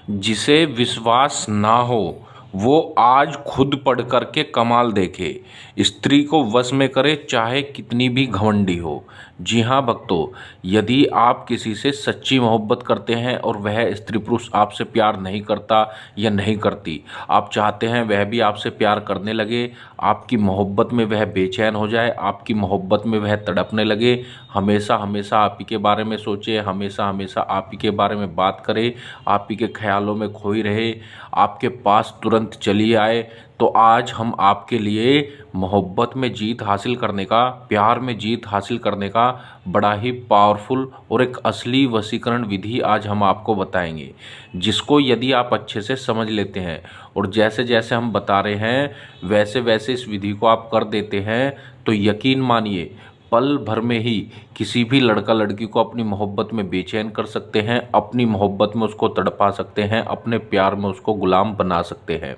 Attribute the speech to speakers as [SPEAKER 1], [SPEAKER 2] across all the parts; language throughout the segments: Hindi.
[SPEAKER 1] जिसे विश्वास ना हो वो आज खुद पढ़ कर के कमाल देखे। स्त्री को वश में करे चाहे कितनी भी घमंडी हो। जी हाँ भक्तों, यदि आप किसी से सच्ची मोहब्बत करते हैं और वह स्त्री पुरुष आपसे प्यार नहीं करता या नहीं करती, आप चाहते हैं वह भी आपसे प्यार करने लगे, आपकी मोहब्बत में वह बेचैन हो जाए, आपकी मोहब्बत में वह तड़पने लगे, हमेशा हमेशा आप ही के बारे में सोचे, हमेशा हमेशा आप ही के बारे में बात करे, आप ही के ख्यालों में खोई रहे, आपके पास तुरंत चली आए, तो आज हम आपके लिए मोहब्बत में जीत हासिल करने का, प्यार में जीत हासिल करने का बड़ा ही पावरफुल और एक असली वशीकरण विधि आज हम आपको बताएंगे, जिसको यदि आप अच्छे से समझ लेते हैं और जैसे जैसे हम बता रहे हैं वैसे वैसे इस विधि को आप कर देते हैं, तो यकीन मानिए पल भर में ही किसी भी लड़का लड़की को अपनी मोहब्बत में बेचैन कर सकते हैं, अपनी मोहब्बत में उसको तड़पा सकते हैं, अपने प्यार में उसको गुलाम बना सकते हैं।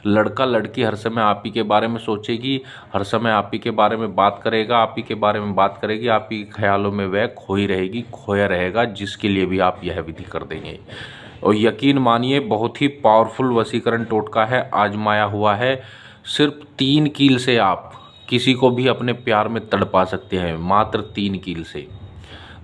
[SPEAKER 1] लड़का लड़की हर समय आप ही के बारे में सोचेगी, हर समय आप ही के बारे में बात करेगा, आप ही के बारे में बात करेगी, आप ही के ख्यालों में वह खोई रहेगी, खोया रहेगा, जिसके लिए भी आप यह विधि कर देंगे। और यकीन मानिए बहुत ही पावरफुल वशीकरण टोटका है, आजमाया हुआ है। सिर्फ 3 कील से आप किसी को भी अपने प्यार में तड़पा सकते हैं, मात्र 3 कील से।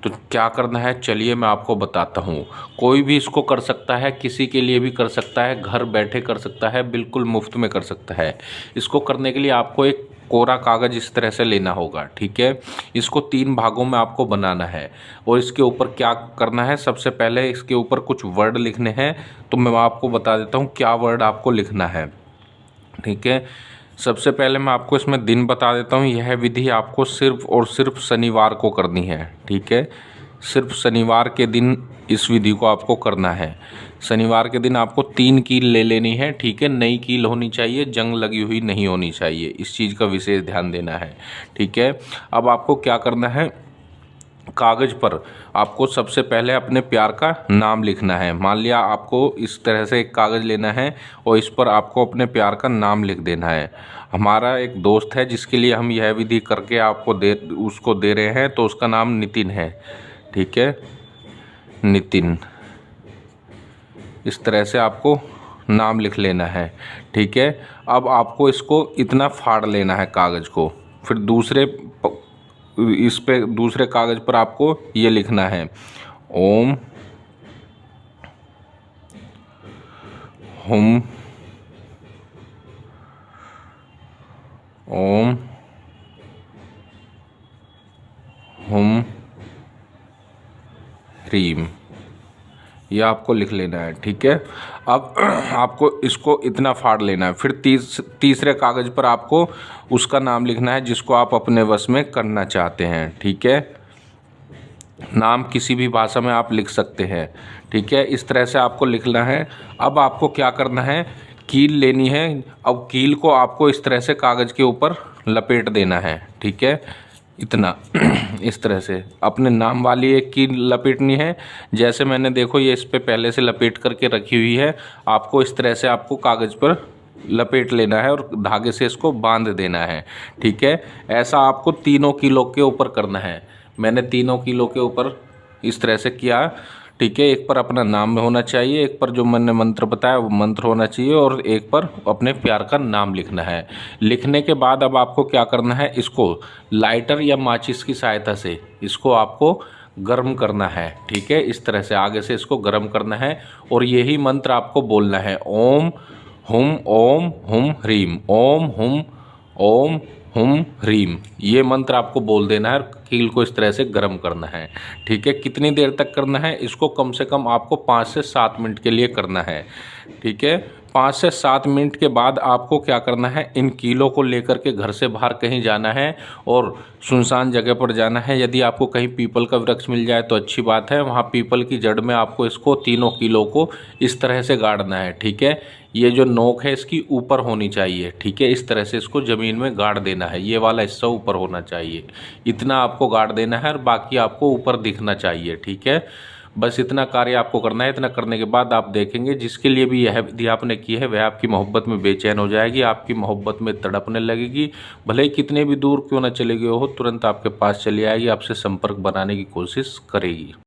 [SPEAKER 1] तो क्या करना है चलिए मैं आपको बताता हूँ। कोई भी इसको कर सकता है, किसी के लिए भी कर सकता है, घर बैठे कर सकता है, बिल्कुल मुफ्त में कर सकता है। इसको करने के लिए आपको एक कोरा कागज़ इस तरह से लेना होगा, ठीक है। इसको 3 भागों में आपको बनाना है और इसके ऊपर क्या करना है, सबसे पहले इसके ऊपर कुछ वर्ड लिखने हैं। तो मैं आपको बता देता हूँ क्या वर्ड आपको लिखना है, ठीक है। सबसे पहले मैं आपको इसमें दिन बता देता हूँ। यह विधि आपको सिर्फ और सिर्फ शनिवार को करनी है, ठीक है। सिर्फ शनिवार के दिन इस विधि को आपको करना है। शनिवार के दिन आपको 3 कील ले लेनी है, ठीक है। नई कील होनी चाहिए, जंग लगी हुई नहीं होनी चाहिए, इस चीज़ का विशेष ध्यान देना है, ठीक है। अब आपको क्या करना है, कागज़ पर आपको सबसे पहले अपने प्यार का नाम लिखना है। मान लिया आपको इस तरह से एक कागज़ लेना है और इस पर आपको अपने प्यार का नाम लिख देना है। हमारा एक दोस्त है जिसके लिए हम यह विधि करके आपको उसको दे रहे हैं, तो उसका नाम नितिन है, ठीक है। नितिन, इस तरह से आपको नाम लिख लेना है, ठीक है। अब आपको इसको इतना फाड़ लेना है कागज़ को, फिर दूसरे कागज़ पर आपको ये लिखना है, ओम हुम ओम हुम ह्रीम, ये आपको लिख लेना है, ठीक है। अब आपको इसको इतना फाड़ लेना है। फिर तीसरे कागज़ पर आपको उसका नाम लिखना है जिसको आप अपने वश में करना चाहते हैं, ठीक है। नाम किसी भी भाषा में आप लिख सकते हैं, ठीक है। इस तरह से आपको लिखना है। अब आपको क्या करना है, कील लेनी है। अब कील को आपको इस तरह से कागज़ के ऊपर लपेट देना है, ठीक है। इतना इस तरह से अपने नाम वाली एक कील लपेटनी है। जैसे मैंने देखो ये इस पे पहले से लपेट करके रखी हुई है, आपको इस तरह से आपको कागज़ पर लपेट लेना है और धागे से इसको बांध देना है, ठीक है। ऐसा आपको 3 किलो के ऊपर करना है। मैंने 3 किलो के ऊपर इस तरह से किया, ठीक है। एक पर अपना नाम होना चाहिए, एक पर जो मैंने मंत्र बताया वो मंत्र होना चाहिए और एक पर अपने प्यार का नाम लिखना है। लिखने के बाद अब आपको क्या करना है, इसको लाइटर या माचिस की सहायता से इसको आपको गर्म करना है, ठीक है। इस तरह से आगे से इसको गर्म करना है और यही मंत्र आपको बोलना है, ओम हुम ह्रीम, ओम हुम ह्रीम। ये मंत्र आपको बोल देना है और कील को इस तरह से गर्म करना है, ठीक है। कितनी देर तक करना है, इसको कम से कम आपको 5 से 7 मिनट के लिए करना है, ठीक है। 5 से 7 मिनट के बाद आपको क्या करना है, इन कीलों को लेकर के घर से बाहर कहीं जाना है और सुनसान जगह पर जाना है। यदि आपको कहीं पीपल का वृक्ष मिल जाए तो अच्छी बात है, वहाँ पीपल की जड़ में आपको इसको 3 कीलों को इस तरह से गाड़ना है, ठीक है। ये जो नोक है इसकी ऊपर होनी चाहिए, ठीक है। इस तरह से इसको ज़मीन में गाड़ देना है, ये वाला हिस्सा ऊपर होना चाहिए। इतना आपको गाड़ देना है और बाकी आपको ऊपर दिखना चाहिए, ठीक है। बस इतना कार्य आपको करना है। इतना करने के बाद आप देखेंगे जिसके लिए भी यह विधि आपने की है वह आपकी मोहब्बत में बेचैन हो जाएगी, आपकी मोहब्बत में तड़पने लगेगी। भले ही कितने भी दूर क्यों ना चले गए हो, तुरंत आपके पास चली आएगी, आपसे संपर्क बनाने की कोशिश करेगी।